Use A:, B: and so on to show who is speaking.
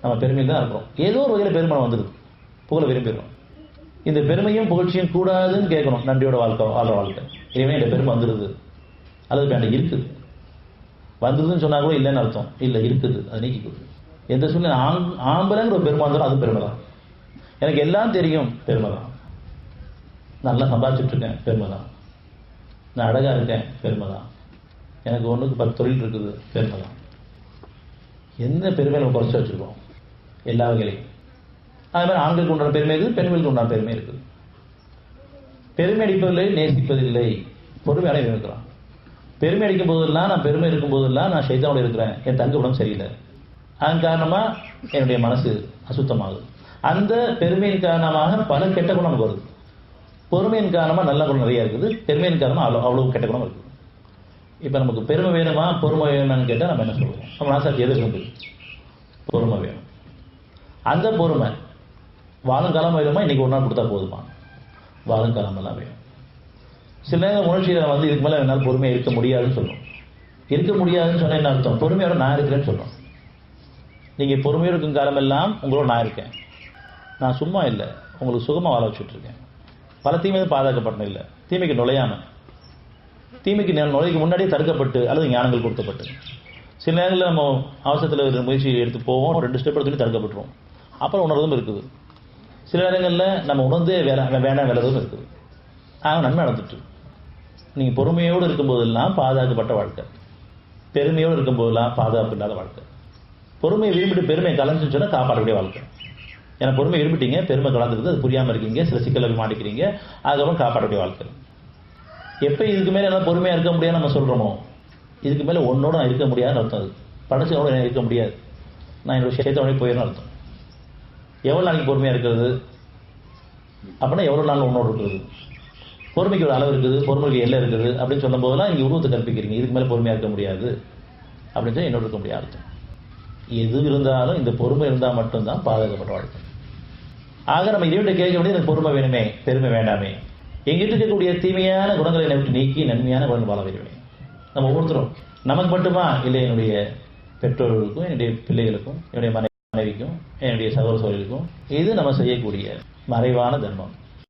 A: நம்ம பெருமையில் தான் இருக்கிறோம். ஏதோ ஒரு வகையில் பெருமை வந்துடுது, புகழ விரும்பிடுறோம். இந்த பெருமையும் புகழ்ச்சியும் கூடாதுன்னு கேட்கணும். நன்றியோட வாழ்ற வாழ்க்கை. இனிமே இந்த பெருமை வந்துடுது அல்லது வேண்டாம் இருக்குது, வந்ததுன்னு சொன்னா கூட இல்லைன்னு அர்த்தம் இல்லை, இருக்குது, அது நீக்கிக்குது. எந்த சூழ்நிலை ஆம்பளைங்கிற ஒரு பெருமை வந்தாலும் அது பெருமை தான். எனக்கு எல்லாம் தெரியும், பெருமை தான். நல்லா சம்பாதிச்சுட்டு இருக்கேன், பெருமை தான். நான் அழகா இருக்கேன், பெருமை தான். எனக்கு 1க்கு 10 தொழில் இருக்குது, பெருமை தான். என்ன பெருமை நம்ம குறைச்சி வச்சிருக்கோம் எல்லா வகையிலையும். அது மாதிரி ஆண்களுக்கு உண்டான பெருமை இருக்குது, பெண்களுக்கு உண்டான பெருமை இருக்குது. பெருமை அடிப்பதில்லை, நேசிப்பதில்லை, பொறுமையான இருக்கிறான். பெருமை அடிக்கும் போதெல்லாம், நான் பெருமை இருக்கும் போதெல்லாம் நான் சைத்தானோட இருக்கிறேன், என் தங்க உடம்பு சரியில்லை, அதன் காரணமா என்னுடைய மனசு அசுத்தமாகுது. அந்த பெருமையின் காரணமாக பல கெட்ட குணம் நமக்கு வருது. பொறுமையின் காரணமா நல்ல குணம் நிறைய இருக்குது, பெருமையின் காரணமா அவ்வளவு கெட்ட குணம் இருக்குது. இப்ப நமக்கு பெருமை வேணுமா பொறுமை வேணுமான்னு கேட்டா நம்ம என்ன சொல்லுவோம்? நம்ம மனசாட்சி எது சொல்லுது? பொறுமை வேணும். அந்த பொறுமை வாழுங்காலம் வேணுமா, இன்னைக்கு ஒரு நாள் கொடுத்தா போதுமா? வாழுங்காலம் எல்லாம் வேணும். சில நேரம் உணர்ச்சியில இதுக்கு மேல என்னால் பொறுமையா இருக்க முடியாதுன்னு சொல்லுவோம். இருக்க முடியாதுன்னு சொன்னா என்ன அர்த்தம்? பொறுமையோட நான் இருக்கிறேன்னு சொல்றோம். நீங்க பொறுமையோடு இருக்கும் காலம் எல்லாம் உங்களோட நான் இருக்கேன், நான் சும்மா இல்லை, உங்களுக்கு சுகமா வாழ வச்சுட்டு இருக்கேன். பல தீமையை பாதுகாக்கப்பட்ட இல்லை, தீமைக்கு நுழையாம, தீமைக்கு நுழைக்கு முன்னாடியே தடுக்கப்பட்டு அல்லது ஞானங்கள் கொடுக்கப்பட்டு. சில நேரங்களில் நம்ம அவசரத்தில் ஒரு முயற்சி எடுத்து போவோம், 2 ஸ்டெப் எடுத்து தடுக்கப்பட்டுருவோம், அப்புறம் உணர்வதும் இருக்குது. சில நேரங்களில் நம்ம உணர்ந்தே வேணாம் விளதும் இருக்குது. நன்மை நடந்துட்டு. நீங்க பொறுமையோடு இருக்கும்போதெல்லாம் பாதுகாக்கப்பட்ட வாழ்க்கை, பெருமையோடு இருக்கும்போதெல்லாம் பாதுகாப்பு இல்லாத வாழ்க்கை. பொறுமையை விரும்பிட்டு பெருமை கலந்துன்னு சொன்னா காப்பாற்றக்கூடிய வாழ்க்கை. ஏன்னா பொறுமை விரும்பிட்டீங்க, பெருமை கலந்துருது, அது புரியாம இருக்கீங்க, சில சிக்கலை மாட்டிக்கிறீங்க, அதுக்கப்புறம் காப்பாற்றக்கூடிய வாழ்க்கை. எப்ப இதுக்கு மேல எல்லாம் பொறுமையா இருக்க முடியாது நம்ம சொல்றோமோ, இதுக்கு மேல ஒன்னோட நான் இருக்க முடியாதுன்னு அர்த்தம். அது படைச்சவனோட இருக்க முடியாது, நான் என்னோட சேத்தோட போயிடணும் அர்த்தம். எவ்வளவு நாளைக்கு பொறுமையா இருக்கிறது அப்படின்னா எவ்வளவு நாள் உன்னோட இருக்கிறது? பொறுமைக்கு ஒரு அளவு இருக்குது, பொறுமைக்கு எல்லை இருக்குது அப்படின்னு சொல்லும் போதெல்லாம் நீங்க உருவத்தை கற்பிக்கிறீங்க. இதுக்கு மேல பொறுமையா இருக்க முடியாது அப்படின்னு சொல்லி என்னோட இருக்க முடியாது அர்த்தம். எது இருந்தாலும் இந்த பொறுமை இருந்தால் மட்டும்தான் பாதுகாக்கப்பட்ட வாழ்க்கை. ஆக நம்ம இறைவனை கேட்க வேண்டியது, எனக்கு பொறுமை வேணுமே, பெருமை வேண்டாமே, எங்கிட்ட இருக்கக்கூடிய தீமையான குணங்களை என்னை விட்டு நீக்கி நன்மையான குணங்கள் வாழ வேண்டுமே. நம்ம ஒவ்வொருத்தரும் நமக்கு மட்டுமா இல்லை, என்னுடைய பெற்றோர்களுக்கும், என்னுடைய பிள்ளைகளுக்கும், என்னுடைய மனைவிக்கும், என்னுடைய சகோதர சகோதரிகளுக்கும், இது நம்ம செய்யக்கூடிய மறைவான தர்மம்.